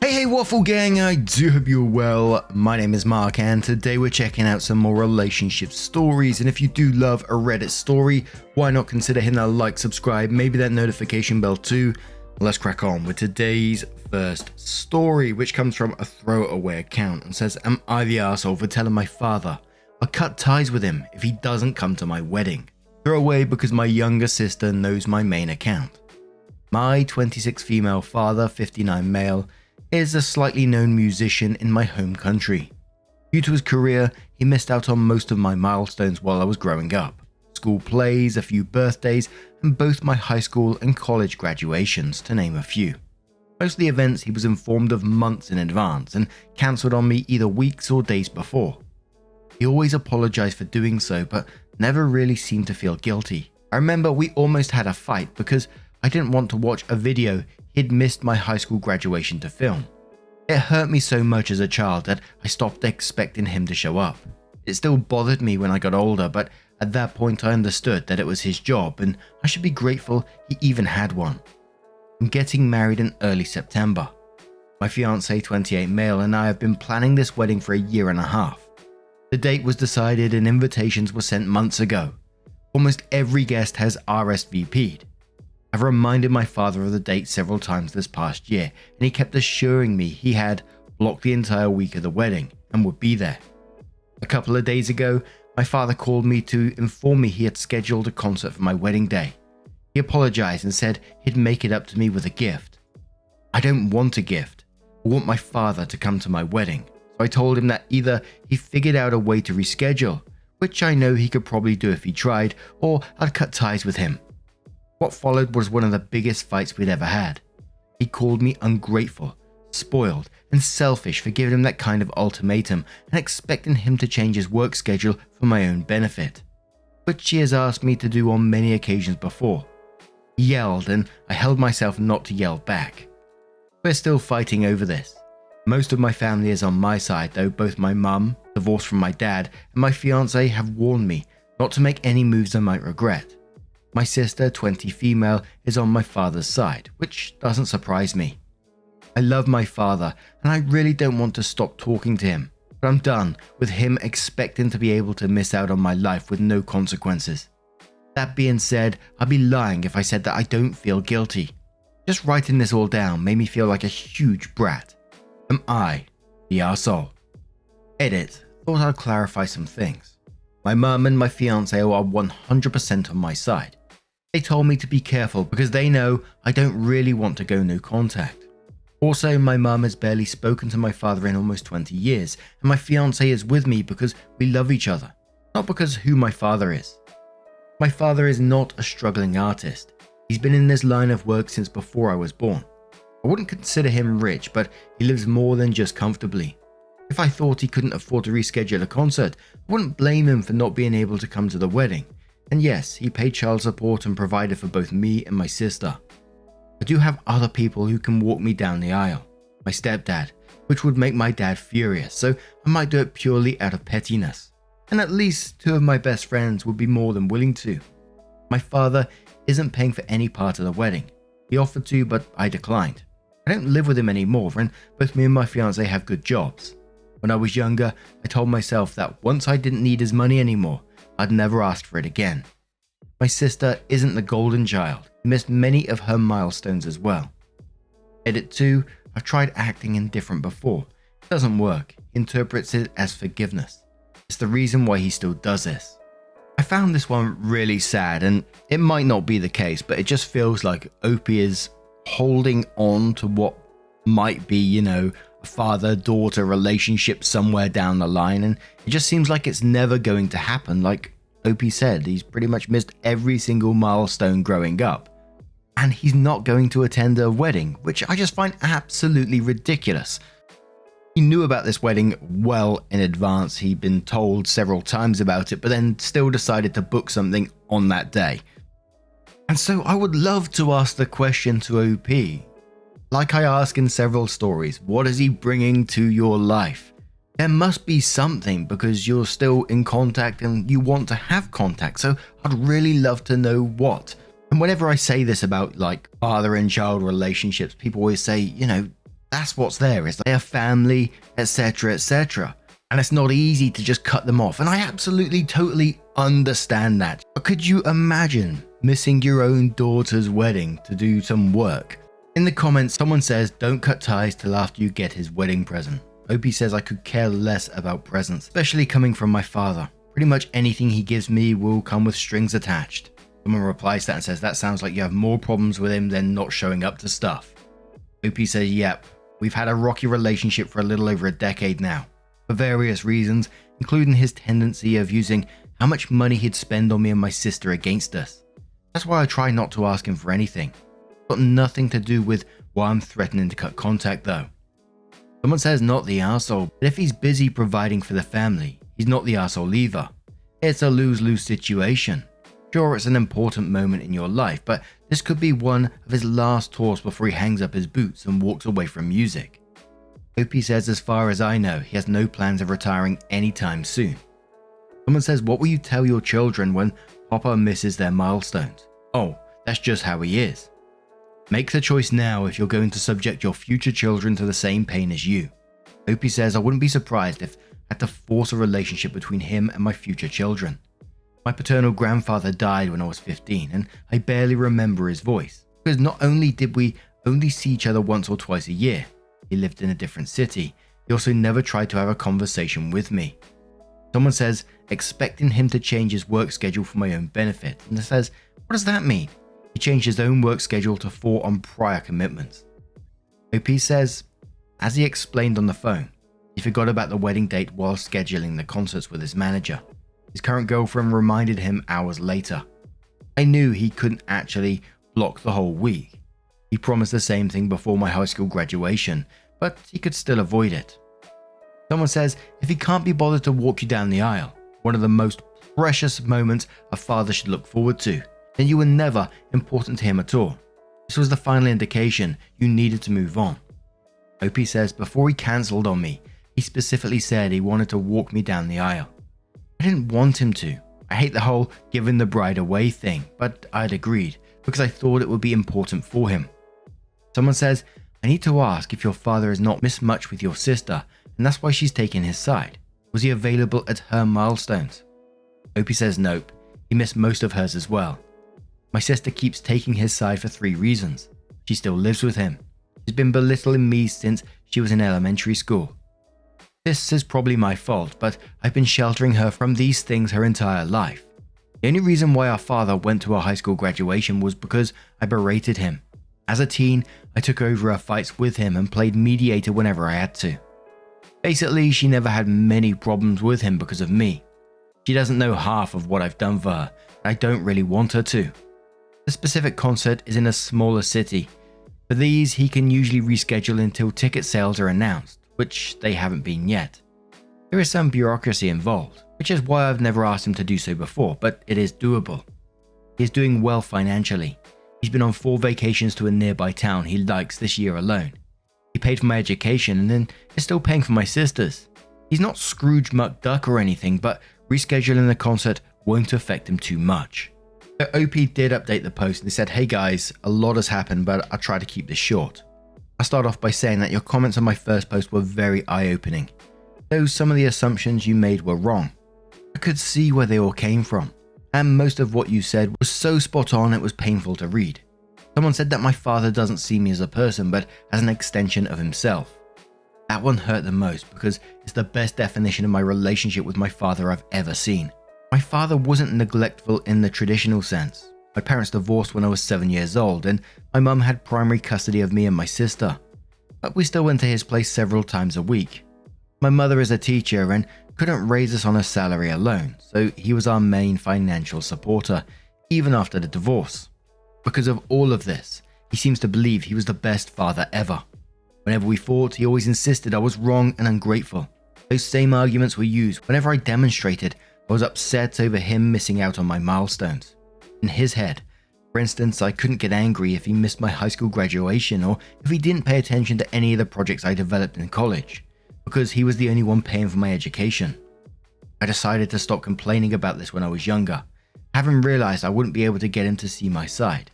Hey Waffle Gang, I do hope you're well. My name is Mark and today we're checking out some more relationship stories, and if you do love a Reddit story, why not consider hitting that like, subscribe, maybe that notification bell too. Let's crack on with today's first story, which comes from a throwaway account and says, am I the arsehole for telling my father I'll cut ties with him if he doesn't come to my wedding? Throwaway because my younger sister knows my main account. My 26 female father, 59 male, is a slightly known musician in my home country. Due to his career, he missed out on most of my milestones while I was growing up. School plays, a few birthdays, and both my high school and college graduations, to name a few. Most of the events he was informed of months in advance and cancelled on me either weeks or days before. He always apologized for doing so, but never really seemed to feel guilty. I remember we almost had a fight because I didn't want to watch a video he'd missed my high school graduation to film. It hurt me so much as a child that I stopped expecting him to show up. It still bothered me when I got older, but at that point I understood that it was his job and I should be grateful he even had one. I'm getting married in early September. My fiancé, 28 male, and I have been planning this wedding for a year and a half. The date was decided and invitations were sent months ago. Almost every guest has RSVP'd. I've reminded my father of the date several times this past year, and he kept assuring me he had blocked the entire week of the wedding and would be there. A couple of days ago, my father called me to inform me he had scheduled a concert for my wedding day. He apologized and said he'd make it up to me with a gift. I don't want a gift. I want my father to come to my wedding, so I told him that either he figured out a way to reschedule, which I know he could probably do if he tried, or I'd cut ties with him. What followed was one of the biggest fights we'd ever had. He called me ungrateful, spoiled, and selfish for giving him that kind of ultimatum and expecting him to change his work schedule for my own benefit, which he has asked me to do on many occasions before. He yelled and I held myself not to yell back. We're still fighting over this. Most of my family is on my side, though both my mum, divorced from my dad, and my fiancé have warned me not to make any moves I might regret. My sister, 20 female, is on my father's side, which doesn't surprise me. I love my father and I really don't want to stop talking to him, but I'm done with him expecting to be able to miss out on my life with no consequences. That being said, I'd be lying if I said that I don't feel guilty. Just writing this all down made me feel like a huge brat. Am I the arsehole? Edit. Thought I'd clarify some things. My mum and my fiancé are 100% on my side. They told me to be careful because they know I don't really want to go no contact. Also, my mum has barely spoken to my father in almost 20 years, and my fiancé is with me because we love each other, not because who my father is. My father is not a struggling artist. He's been in this line of work since before I was born. I wouldn't consider him rich, but he lives more than just comfortably. If I thought he couldn't afford to reschedule a concert, I wouldn't blame him for not being able to come to the wedding. And yes, he paid child support and provided for both me and my sister. I do have other people who can walk me down the aisle. My stepdad, which would make my dad furious, so I might do it purely out of pettiness. And at least two of my best friends would be more than willing to. My father isn't paying for any part of the wedding. He offered to, but I declined. I don't live with him anymore, and both me and my fiancé have good jobs. When I was younger, I told myself that once I didn't need his money anymore, I'd never ask for it again. My sister isn't the golden child. He missed many of her milestones as well. Edit 2. I've tried acting indifferent before. It doesn't work. He interprets it as forgiveness. It's the reason why he still does this. I found this one really sad, and it might not be the case, but it just feels like Opie is holding on to what might be, a father-daughter relationship somewhere down the line, and it just seems like it's never going to happen. Like Opie said, he's pretty much missed every single milestone growing up, and he's not going to attend a wedding, which I just find absolutely ridiculous. He knew about this wedding well in advance. He'd been told several times about it, but then still decided to book something on that day. And so I would love to ask the question to OP. Like I ask in several stories, what is he bringing to your life? There must be something because you're still in contact and you want to have contact, so I'd really love to know what. And whenever I say this about like father and child relationships, people always say, That's what's there, is their family, etc., etc. And it's not easy to just cut them off, and I absolutely, totally understand that. But could you imagine missing your own daughter's wedding to do some work? In the comments, someone says, don't cut ties till after you get his wedding present. Opie says, I could care less about presents, especially coming from my father. Pretty much anything he gives me will come with strings attached. Someone replies to that and says, that sounds like you have more problems with him than not showing up to stuff. Opie says, yep, we've had a rocky relationship for a little over a decade now, for various reasons, including his tendency of using how much money he'd spend on me and my sister against us. That's why I try not to ask him for anything. It's got nothing to do with why I'm threatening to cut contact though. Someone says not the arsehole, but if he's busy providing for the family, he's not the arsehole either. It's a lose-lose situation. Sure, it's an important moment in your life, but this could be one of his last tours before he hangs up his boots and walks away from music. Opie says, as far as I know, he has no plans of retiring anytime soon. Someone says, what will you tell your children when Papa misses their milestones? Oh, that's just how he is. Make the choice now if you're going to subject your future children to the same pain as you. Opie says, I wouldn't be surprised if I had to force a relationship between him and my future children. My paternal grandfather died when I was 15, and I barely remember his voice, because not only did we only see each other once or twice a year, he lived in a different city, he also never tried to have a conversation with me. Someone says, expecting him to change his work schedule for my own benefit, and it says, what does that mean? He changed his own work schedule to fall on prior commitments. OP says, as he explained on the phone, he forgot about the wedding date while scheduling the concerts with his manager. His current girlfriend reminded him hours later. I knew he couldn't actually block the whole week. He promised the same thing before my high school graduation, but he could still avoid it. Someone says, if he can't be bothered to walk you down the aisle, one of the most precious moments a father should look forward to, then you were never important to him at all. This was the final indication you needed to move on. OP says, before he cancelled on me, he specifically said he wanted to walk me down the aisle. I didn't want him to. I hate the whole giving the bride away thing, but I'd agreed because I thought it would be important for him. Someone says, I need to ask if your father has not missed much with your sister, and that's why she's taken his side. Was he available at her milestones? Opie says nope, he missed most of hers as well. My sister keeps taking his side for 3 reasons. She still lives with him. She's been belittling me since she was in elementary school. This is probably my fault, but I've been sheltering her from these things her entire life. The only reason why our father went to our high school graduation was because I berated him. As a teen, I took over her fights with him and played mediator whenever I had to. Basically, she never had many problems with him because of me. She doesn't know half of what I've done for her, and I don't really want her to. The specific concert is in a smaller city. For these, he can usually reschedule until ticket sales are announced, which they haven't been yet. There is some bureaucracy involved, which is why I've never asked him to do so before, but it is doable. He is doing well financially. He's been on 4 vacations to a nearby town he likes this year alone. He paid for my education and then is still paying for my sister's. He's not Scrooge McDuck or anything, but rescheduling the concert won't affect him too much. So OP did update the post and they said, hey guys, a lot has happened, but I'll try to keep this short. I'll start off by saying that your comments on my first post were very eye-opening. Though some of the assumptions you made were wrong. I could see where they all came from, and most of what you said was so spot on it was painful to read. Someone said that my father doesn't see me as a person, but as an extension of himself. That one hurt the most because it's the best definition of my relationship with my father I've ever seen. My father wasn't neglectful in the traditional sense. My parents divorced when I was 7 years old, and my mum had primary custody of me and my sister. But we still went to his place several times a week. My mother is a teacher and couldn't raise us on her salary alone, so he was our main financial supporter, even after the divorce. Because of all of this, he seems to believe he was the best father ever. Whenever we fought, he always insisted I was wrong and ungrateful. Those same arguments were used whenever I demonstrated I was upset over him missing out on my milestones. In his head, for instance, I couldn't get angry if he missed my high school graduation or if he didn't pay attention to any of the projects I developed in college, because he was the only one paying for my education. I decided to stop complaining about this when I was younger, having realized I wouldn't be able to get him to see my side.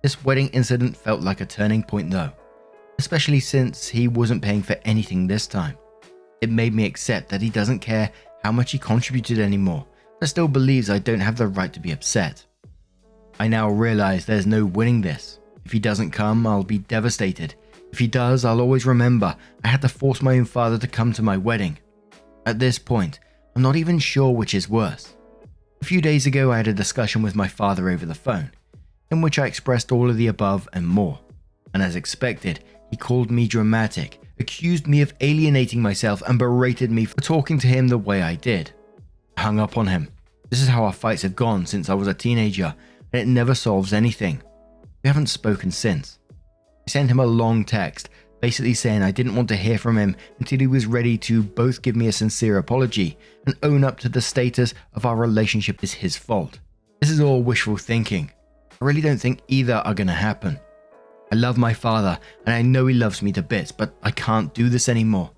This wedding incident felt like a turning point though. especially since he wasn't paying for anything this time. It made me accept that he doesn't care how much he contributed anymore, but still believes I don't have the right to be upset. I now realize there's no winning this. If he doesn't come, I'll be devastated. If he does, I'll always remember I had to force my own father to come to my wedding. At this point, I'm not even sure which is worse. A few days ago, I had a discussion with my father over the phone, in which I expressed all of the above and more. And as expected, he called me dramatic, accused me of alienating myself, and berated me for talking to him the way I did. I hung up on him. This is how our fights have gone since I was a teenager, and it never solves anything. We haven't spoken since. I sent him a long text, basically saying I didn't want to hear from him until he was ready to both give me a sincere apology and own up to the status of our relationship is his fault. This is all wishful thinking. I really don't think either are going to happen. I love my father and I know he loves me to bits, but I can't do this anymore.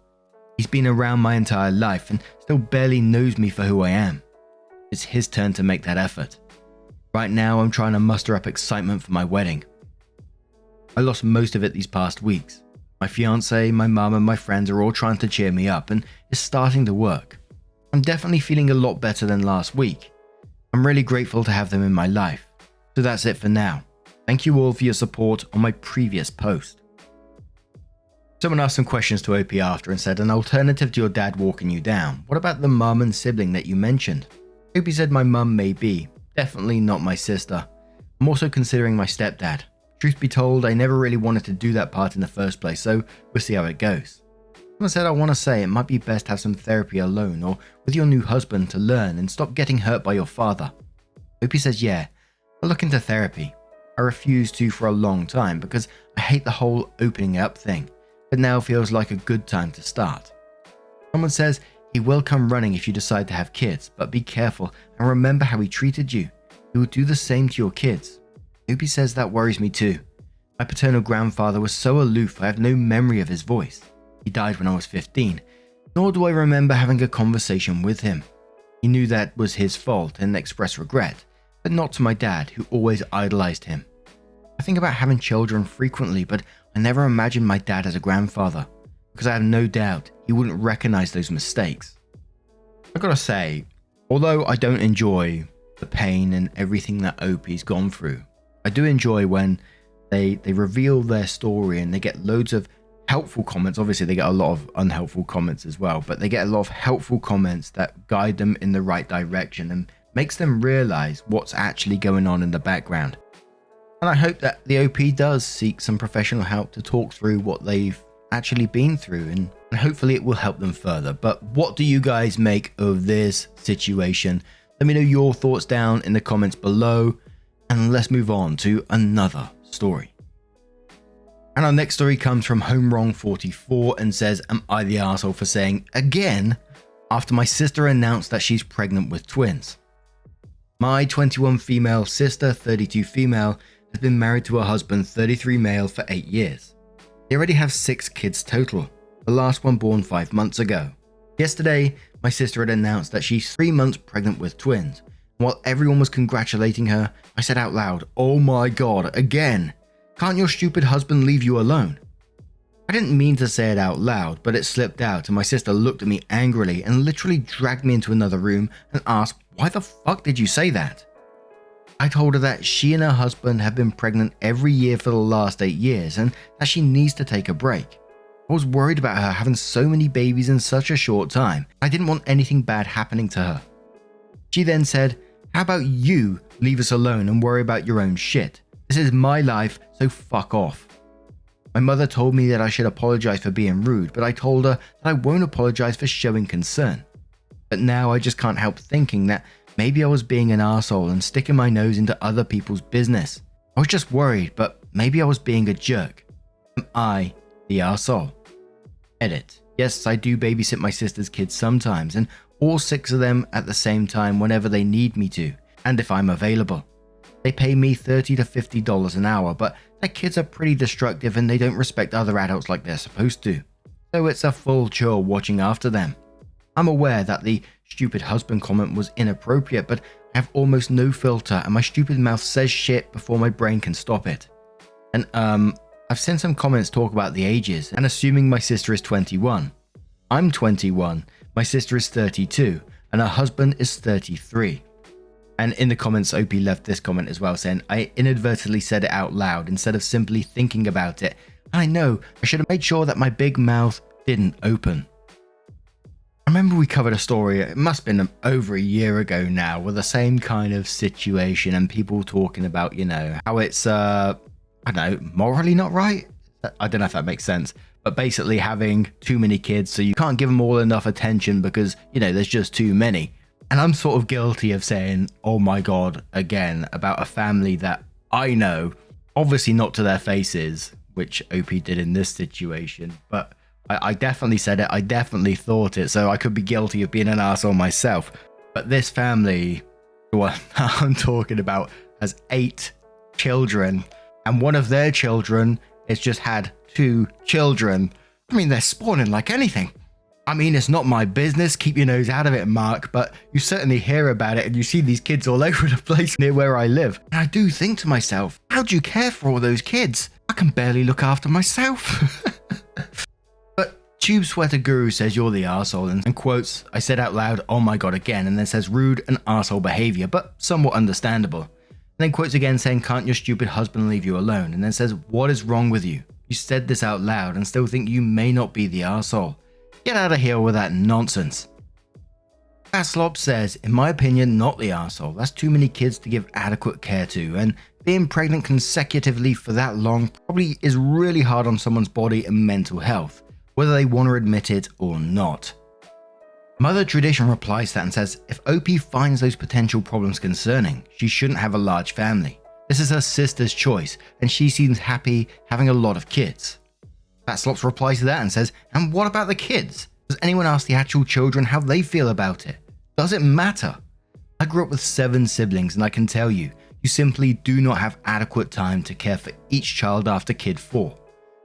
He's been around my entire life and still barely knows me for who I am. It's his turn to make that effort. Right now I'm trying to muster up excitement for my wedding. I lost most of it these past weeks. My fiance, my mum and my friends are all trying to cheer me up and it's starting to work. I'm definitely feeling a lot better than last week. I'm really grateful to have them in my life. So that's it for now. Thank you all for your support on my previous post. Someone asked some questions to OP after and said, an alternative to your dad walking you down, what about the mum and sibling that you mentioned? OP said my mum may be, definitely not my sister. I'm also considering my stepdad. Truth be told, I never really wanted to do that part in the first place, so we'll see how it goes. Someone said I want to say it might be best to have some therapy alone or with your new husband to learn and stop getting hurt by your father. OP says yeah, I'll look into therapy. I refused to for a long time because I hate the whole opening up thing, but now feels like a good time to start. Someone says he will come running if you decide to have kids, but be careful and remember how he treated you. He will do the same to your kids. OP says that worries me too. My paternal grandfather was so aloof I have no memory of his voice. He died when I was 15, nor do I remember having a conversation with him. He knew that was his fault and expressed regret, but not to my dad, who always idolized him. I think about having children frequently, but I never imagined my dad as a grandfather, because I have no doubt he wouldn't recognize those mistakes. I gotta say, although I don't enjoy the pain and everything that OP's gone through, I do enjoy when they reveal their story and they get loads of helpful comments. Obviously, they get a lot of unhelpful comments as well, but they get a lot of helpful comments that guide them in the right direction and makes them realize what's actually going on in the background. And I hope that the OP does seek some professional help to talk through what they've actually been through, and hopefully it will help them further. But what do you guys make of this situation? Let me know your thoughts down in the comments below, and let's move on to another story. And our next story comes from HomeWrong44 and says, am I the arsehole for saying again after my sister announced that she's pregnant with twins? My 21 female sister, 32 female, has been married to her husband, 33 male, for 8 years. They already have 6 kids total, the last one born 5 months ago. Yesterday, my sister had announced that she's 3 months pregnant with twins. While everyone was congratulating her, I said out loud, oh my god, again! Can't your stupid husband leave you alone? I didn't mean to say it out loud, but it slipped out and my sister looked at me angrily and literally dragged me into another room and asked, why the fuck did you say that? I told her that she and her husband have been pregnant every year for the last 8 years and that she needs to take a break. I was worried about her having so many babies in such a short time. I didn't want anything bad happening to her. She then said, how about you leave us alone and worry about your own shit? This is my life, so fuck off. My mother told me that I should apologize for being rude, but I told her that I won't apologize for showing concern. But now I just can't help thinking that maybe I was being an arsehole and sticking my nose into other people's business. I was just worried, but maybe I was being a jerk. Am I the arsehole? Edit. Yes, I do babysit my sister's kids sometimes, and all 6 of them at the same time whenever they need me to, and if I'm available. They pay me $30 to $50 an hour, but their kids are pretty destructive and they don't respect other adults like they're supposed to. So it's a full chore watching after them. I'm aware that the stupid husband comment was inappropriate, but I have almost no filter and my stupid mouth says shit before my brain can stop it. And I've seen some comments talk about the ages and assuming my sister is 21. I'm 21, my sister is 32, and her husband is 33. And in the comments, OP left this comment as well, saying, I inadvertently said it out loud instead of simply thinking about it. I know, I should have made sure that my big mouth didn't open. I remember we covered a story, it must have been over a year ago now, with the same kind of situation and people talking about, how it's, I don't know, morally not right? I don't know if that makes sense. But basically having too many kids, so you can't give them all enough attention because, there's just too many. And I'm sort of guilty of saying, oh my God, again, about a family that I know, obviously not to their faces, which OP did in this situation, but I definitely said it, I definitely thought it, so I could be guilty of being an arsehole myself. But this family, the one I'm talking about, has 8 children, and one of their children has just had 2 children. I mean, they're spawning like anything. I mean, it's not my business, keep your nose out of it, Mark, but you certainly hear about it and you see these kids all over the place near where I live. And I do think to myself, how do you care for all those kids? I can barely look after myself. But Tube Sweater Guru says you're the arsehole and quotes, I said out loud, oh my God again, and then says rude and arsehole behavior, but somewhat understandable. And then quotes again saying, can't your stupid husband leave you alone? And then says, what is wrong with you? You said this out loud and still think you may not be the arsehole. Get out of here with that nonsense. Faslop says, in my opinion, not the arsehole. That's too many kids to give adequate care to, and being pregnant consecutively for that long probably is really hard on someone's body and mental health, whether they want to admit it or not. Mother Tradition replies to that and says, if OP finds those potential problems concerning, she shouldn't have a large family. This is her sister's choice, and she seems happy having a lot of kids. Fatslops replies to that and says, and what about the kids? Does anyone ask the actual children how they feel about it? Does it matter? I grew up with 7 siblings and I can tell you, you simply do not have adequate time to care for each child after kid 4.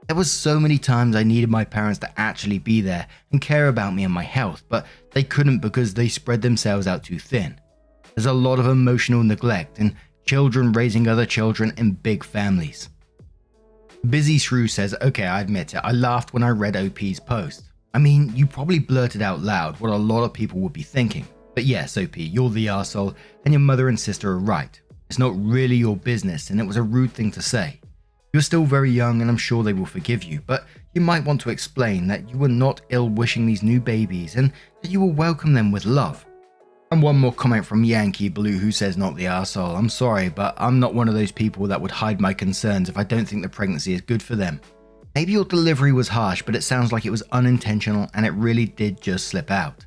There was so many times I needed my parents to actually be there and care about me and my health, but they couldn't because they spread themselves out too thin. There's a lot of emotional neglect and children raising other children in big families. Busy Shrew says, okay, I admit it, I laughed when I read OP's post. I mean, you probably blurted out loud what a lot of people would be thinking. But yes, OP, you're the arsehole, and your mother and sister are right. It's not really your business, and it was a rude thing to say. You're still very young, and I'm sure they will forgive you, but you might want to explain that you were not ill-wishing these new babies, and that you will welcome them with love. And one more comment from Yankee Blue who says not the arsehole. I'm sorry, but I'm not one of those people that would hide my concerns if I don't think the pregnancy is good for them. Maybe your delivery was harsh, but it sounds like it was unintentional and it really did just slip out.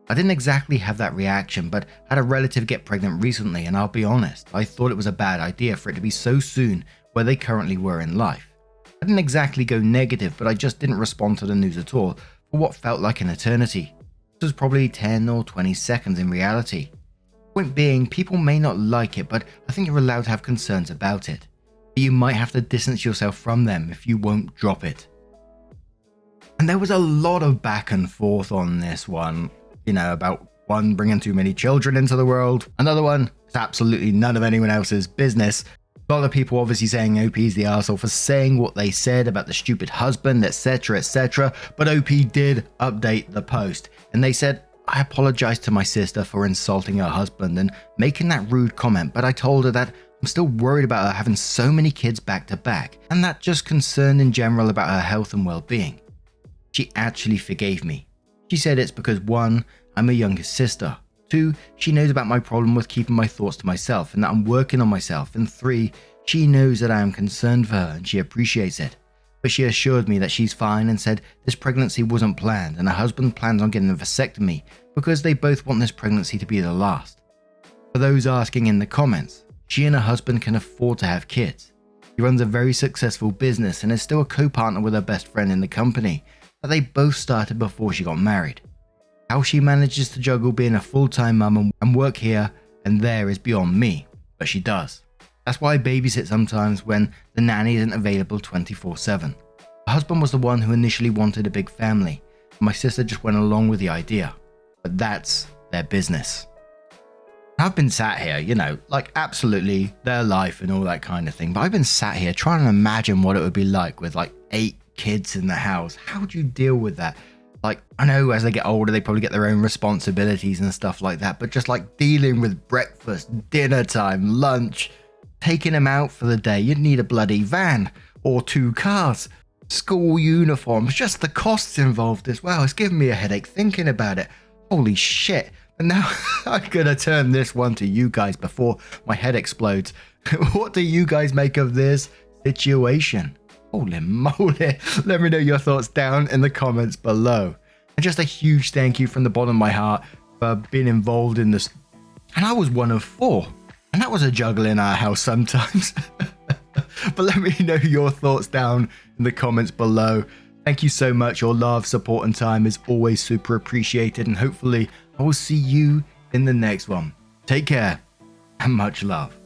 I didn't exactly have that reaction, but had a relative get pregnant recently and I'll be honest, I thought it was a bad idea for it to be so soon where they currently were in life. I didn't exactly go negative, but I just didn't respond to the news at all for what felt like an eternity. This was probably 10 or 20 seconds in reality. Point being, people may not like it, but I think you're allowed to have concerns about it. But you might have to distance yourself from them if you won't drop it. And there was a lot of back and forth on this one, about one bringing too many children into the world, another one, it's absolutely none of anyone else's business. A lot of people obviously saying OP is the arsehole for saying what they said about the stupid husband, etc, but OP did update the post, and they said, I apologized to my sister for insulting her husband and making that rude comment, but I told her that I'm still worried about her having so many kids back to back, and that just concerned in general about her health and well-being. She actually forgave me. She said it's because 1, I'm her youngest sister, 2, she knows about my problem with keeping my thoughts to myself and that I'm working on myself, and 3, she knows that I am concerned for her and she appreciates it. But she assured me that she's fine and said this pregnancy wasn't planned and her husband plans on getting a vasectomy because they both want this pregnancy to be the last. For those asking in the comments, she and her husband can afford to have kids. He runs a very successful business and is still a co-partner with her best friend in the company that they both started before she got married. How she manages to juggle being a full-time mum and work here and there is beyond me, but she does. That's why I babysit sometimes when the nanny isn't available 24/7. Her husband was the one who initially wanted a big family, and my sister just went along with the idea. But that's their business. I've been sat here, you know, like absolutely their life and all that kind of thing. But I've been sat here trying to imagine what it would be like with like 8 kids in the house. How would you deal with that? Like, I know as they get older, they probably get their own responsibilities and stuff like that. But just like dealing with breakfast, dinner time, lunch, taking them out for the day, you'd need a bloody van or 2 cars, school uniforms, just the costs involved as well. It's giving me a headache thinking about it. Holy shit. And now I'm going to turn this one to you guys before my head explodes. What do you guys make of this situation? Holy moly. Let me know your thoughts down in the comments below. And just a huge thank you from the bottom of my heart for being involved in this. And I was one of 4. And that was a juggle in our house sometimes. But let me know your thoughts down in the comments below. Thank you so much. Your love, support, and time is always super appreciated. And hopefully I will see you in the next one. Take care and much love.